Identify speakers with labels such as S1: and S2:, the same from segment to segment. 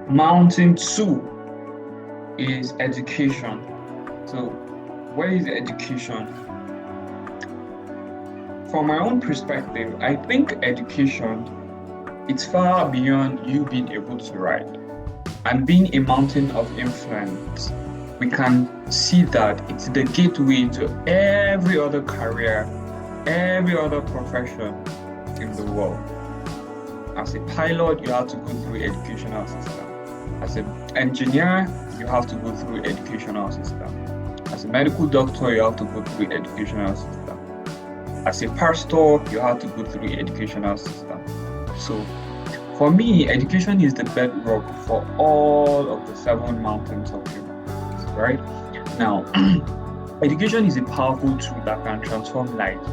S1: Mountain two is education. So, what is education? From my own perspective, I think education it's far beyond you being able to write and being a mountain of influence. We can see that it's the gateway to every other career, every other profession in the world. As a pilot, you have to go through educational system. As an engineer, you have to go through educational system. As a medical doctor, you have to go through educational system. As a pastor, you have to go through educational system. So for me, education is the bedrock for all of the seven mountains of humans, right? Now, education is a powerful tool that can transform lives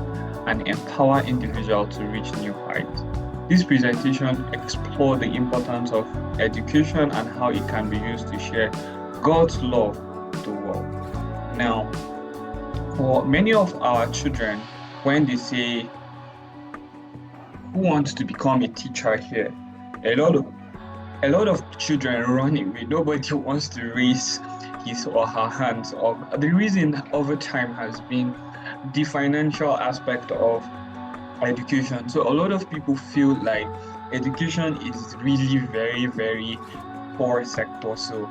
S1: and empower individuals to reach new heights. This presentation explores the importance of education and how it can be used to share God's love to the world. Now, for many of our children, when they say, who wants to become a teacher here? A lot of children run away. Nobody wants to raise his or her hands up. The reason over time has been the financial aspect of education. So a lot of people feel like education is really very, very poor sector. So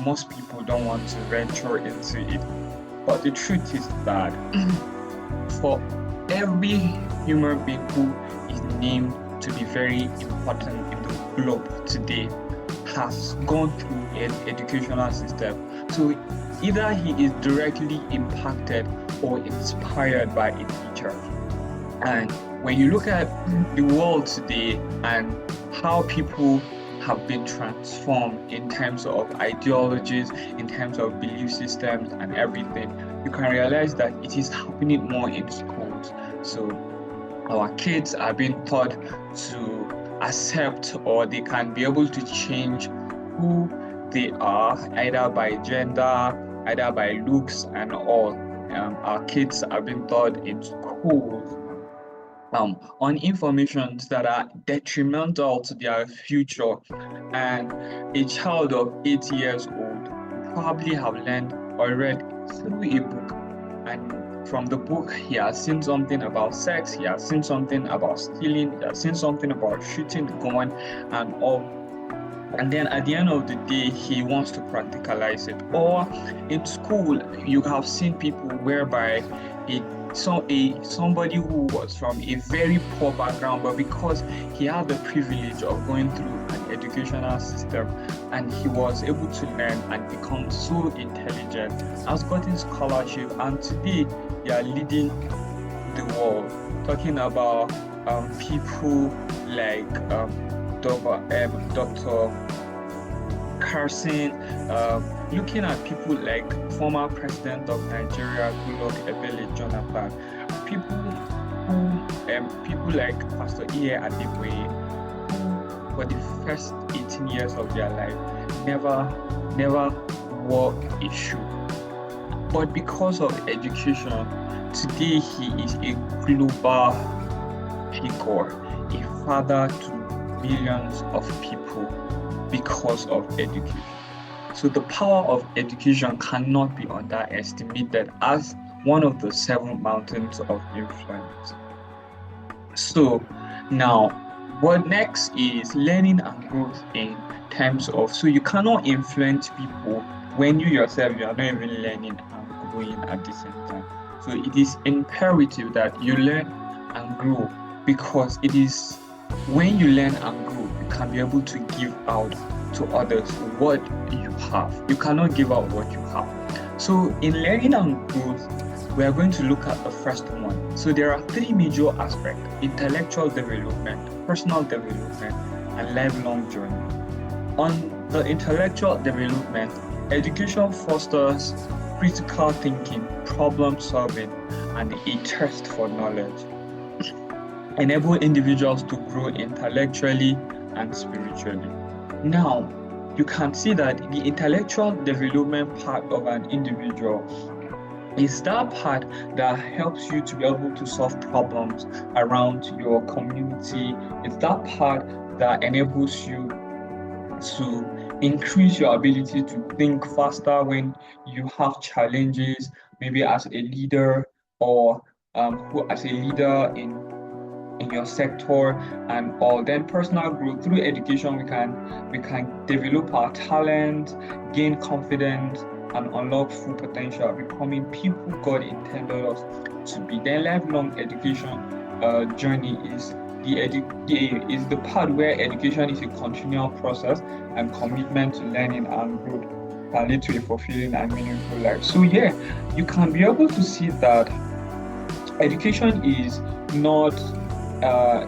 S1: most people don't want to venture into it. But the truth is that for every human being who is named to be very important in the globe today has gone through an educational system. So either he is directly impacted or inspired by a teacher. And when you look at the world today and how people have been transformed in terms of ideologies, in terms of belief systems and everything, you can realize that it is happening more in schools. So our kids are being taught to accept, or they can be able to change who they are, either by gender, either by looks and all. Our kids are being taught in schools on information that are detrimental to their future. And a child of 8 years old probably have learned or read through a book. And from the book, he has seen something about sex, he has seen something about stealing, he has seen something about shooting the gun and all. And then at the end of the day, he wants to practicalize it. Or in school, you have seen people whereby somebody who was from a very poor background, but because he had the privilege of going through an educational system and he was able to learn and become so intelligent, has gotten scholarship, and today they are leading the world. Talking about people like Dr. Carson, looking at people like former president of Nigeria, Goodluck Ebele Jonathan, people like Pastor Iye Adeboye, who for the first 18 years of their life never wore a shoe. But because of education, today he is a global figure, a father to millions of people because of education. So the power of education cannot be underestimated as one of the seven mountains of influence. So now, what next is learning and growth in terms of, so you cannot influence people when you yourself, you are not even learning and growing at the same time. So it is imperative that you learn and grow, because it is when you learn and grow, you can be able to give out to others what you have. You cannot give out what you have. So in learning and growth, we are going to look at the first one. So there are three major aspects: intellectual development, personal development, and lifelong journey. On the intellectual development, education fosters critical thinking, problem solving, and a thirst for knowledge. Enable individuals to grow intellectually and spiritually. Now, you can see that the intellectual development part of an individual is that part that helps you to be able to solve problems around your community. It's that part that enables you to increase your ability to think faster when you have challenges, maybe as a leader or who as a leader in your sector and all. Then personal growth through education, we can develop our talent, gain confidence, and unlock full potential, becoming people God intended us to be. Then lifelong education journey is is the part where education is a continual process and commitment to learning and growth can lead to a fulfilling and meaningful life. So yeah, you can be able to see that education is not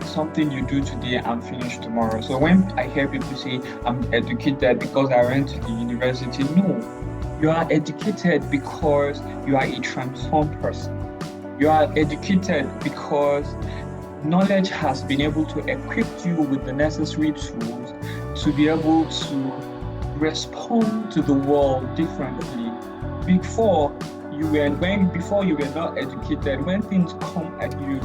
S1: something you do today and finish tomorrow. So when I hear people say I'm educated because I went to the university, no, you are educated because you are a transformed person. You are educated because knowledge has been able to equip you with the necessary tools to be able to respond to the world differently. Before you were not educated, when things come at you,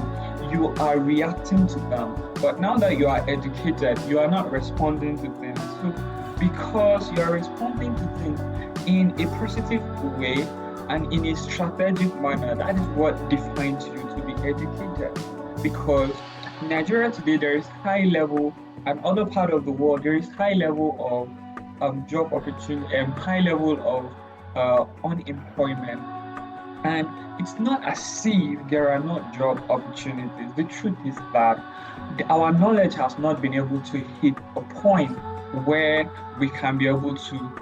S1: you are reacting to them. But now that you are educated, you are not responding to things. So because you are responding to things in a positive way and in a strategic manner, that is what defines you to be educated. Because in Nigeria today, there is high level, and other part of the world, there is high level of job opportunity and high level of unemployment. And it's not as if there are not job opportunities. The truth is that our knowledge has not been able to hit a point where we can be able to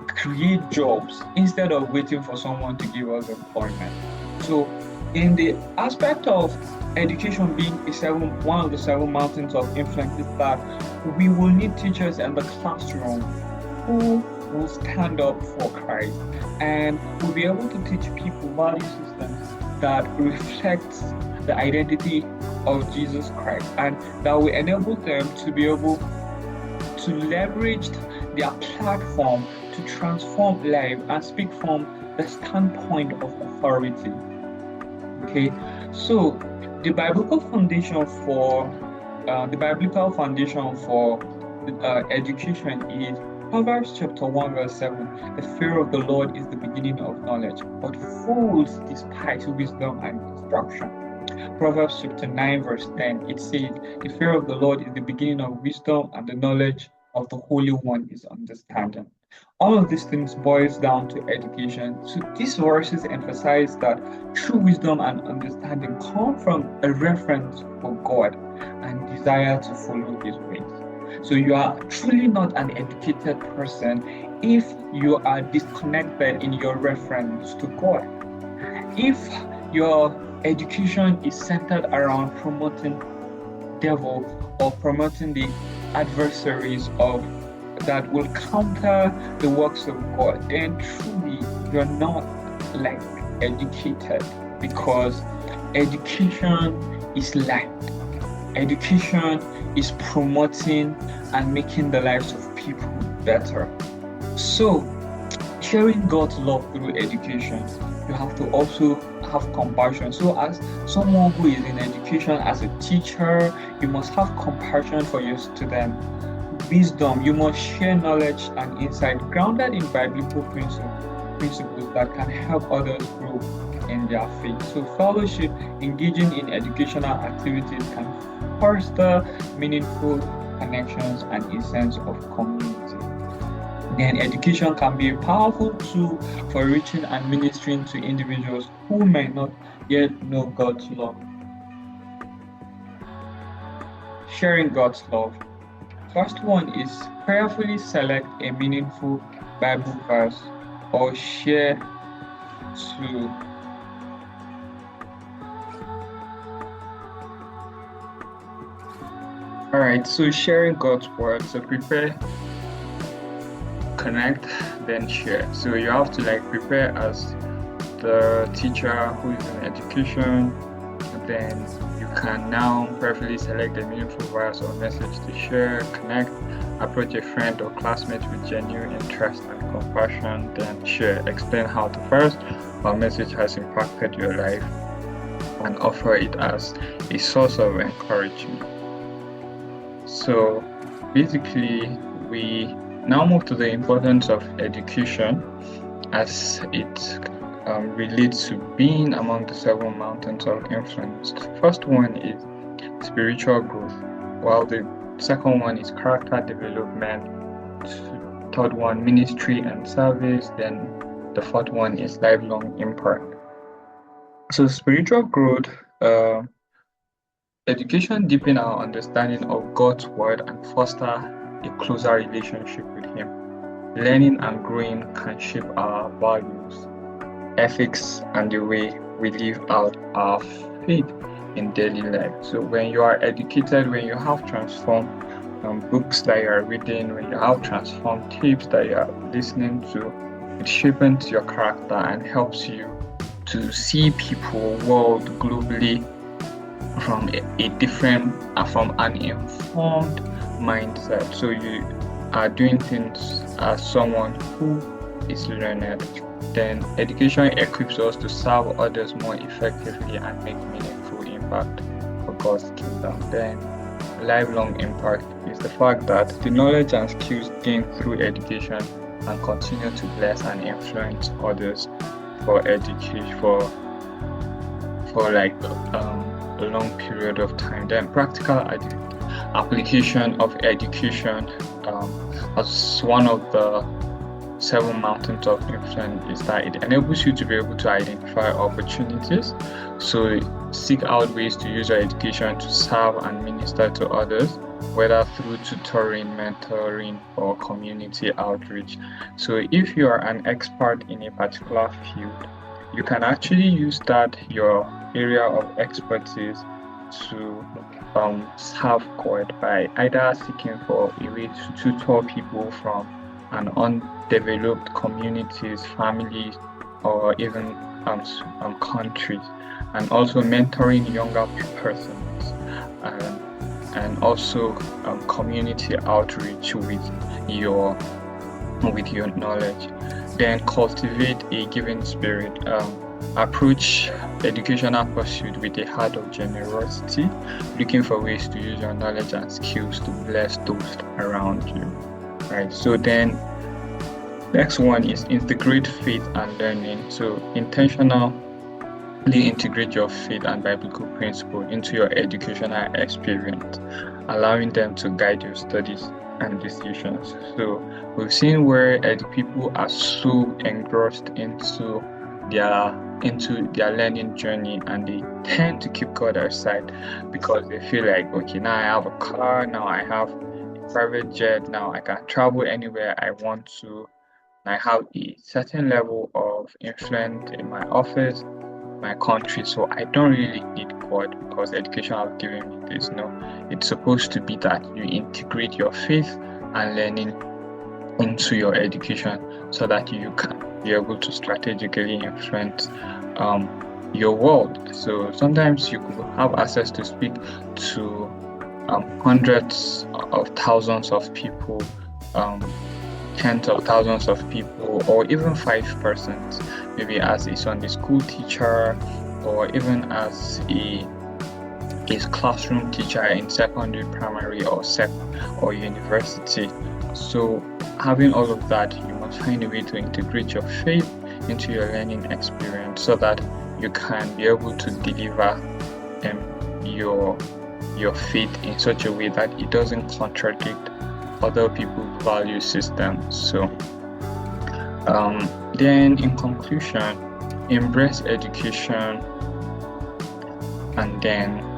S1: create jobs instead of waiting for someone to give us employment. So, in the aspect of education being one of the seven mountains of influence, is that we will need teachers in the classroom who will stand up for Christ and will be able to teach people value systems that reflect the identity of Jesus Christ, and that will enable them to be able to leverage their platform to transform life and speak from the standpoint of authority. Okay, so the biblical foundation for education is Proverbs chapter 1 verse 7. The fear of the Lord is the beginning of knowledge, but fools despise wisdom and instruction. Proverbs chapter 9 verse 10, it says, the fear of the Lord is the beginning of wisdom, and the knowledge of the Holy One is understanding. All of these things boils down to education. So these verses emphasize that true wisdom and understanding come from a reverence for God and desire to follow His ways. So you are truly not an educated person if you are disconnected in your reference to God. If your education is centered around promoting devil or promoting the adversaries of that will counter the works of God, then truly you're not like educated, because education is life. Education is promoting and making the lives of people better. So, sharing God's love through education, you have to also have compassion. So, as someone who is in education, as a teacher, you must have compassion for your students. Wisdom, you must share knowledge and insight grounded in biblical principles that can help others grow in their faith. So fellowship, engaging in educational activities, can foster meaningful connections and a sense of community. Then education can be a powerful tool for reaching and ministering to individuals who may not yet know God's love. Sharing God's love. First one is prayerfully select a meaningful Bible verse or share to Alright, so sharing God's word. So prepare, connect, then share. So you have to prepare as the teacher who is in education, then you can now prayerfully select a meaningful verse or message to share, connect, approach a friend or classmate with genuine interest and compassion, then share, explain how the verse or message has impacted your life, and offer it as a source of encouragement. So basically, we now move to the importance of education as it relates to being among the 7 mountains of influence. The first one is spiritual growth, while the second one is character development, third one ministry and service, then the fourth one is lifelong impact. So spiritual growth, education deepen our understanding of God's word and foster a closer relationship with Him. Learning and growing can shape our values, ethics, and the way we live out our faith in daily life. So when you are educated, when you have transformed books that you are reading, when you have transformed tapes that you are listening to, it shapes your character and helps you to see people, world globally from a different, from an informed mindset. So you are doing things as someone who is learned. Then education equips us to serve others more effectively and make meaningful impact for God's kingdom. Then lifelong impact is the fact that the knowledge and skills gained through education and continue to bless and influence others for education for like a long period of time. Then practical application of education as one of the 7 mountains of influence is that it enables you to be able to identify opportunities. So seek out ways to use your education to serve and minister to others, whether through tutoring, mentoring, or community outreach. So if you are an expert in a particular field, you can actually use that, your area of expertise, to serve God by either seeking for a way to tutor people from an undeveloped communities, families, or even countries, and also mentoring younger persons, and also community outreach with your knowledge. Then cultivate a giving spirit. Approach educational pursuit with a heart of generosity, looking for ways to use your knowledge and skills to bless those around you. Right. So then next one is integrate faith and learning. So intentionally integrate your faith and biblical principle into your educational experience, allowing them to guide your studies and decisions. So we've seen where people are so engrossed into their learning journey, and they tend to keep God aside because they feel like, okay, now I have a car, now I have a private jet, now I can travel anywhere I want to, and I have a certain level of influence in my office, my country, so I don't really need God because education has given me this. No, it's supposed to be that you integrate your faith and learning into your education so that you can be able to strategically influence your world. So sometimes you could have access to speak to hundreds of thousands of people, tens of thousands of people, or even 5 persons, maybe as a Sunday school teacher, or even as a classroom teacher in secondary, primary, or university. So having all of that, you must find a way to integrate your faith into your learning experience so that you can be able to deliver your faith in such a way that it doesn't contradict other people's value systems. So then in conclusion, embrace education and then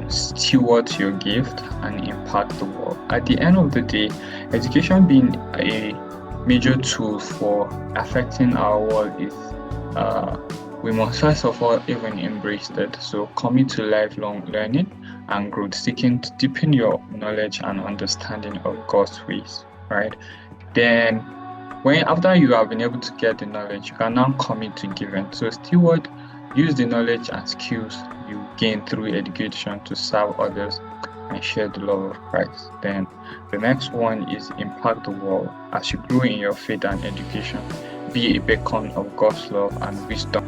S1: steward your gift and impact the world. At the end of the day, education being a major tool for affecting our world is we must first of all even embrace that. So commit to lifelong learning and growth, seeking to deepen your knowledge and understanding of God's ways, right? Then after you have been able to get the knowledge, you can now commit to giving. So steward, use the knowledge and skills you gain through education to serve others and share the love of Christ. Then the next one is impact the world. As you grow in your faith and education, be a beacon of God's love and wisdom.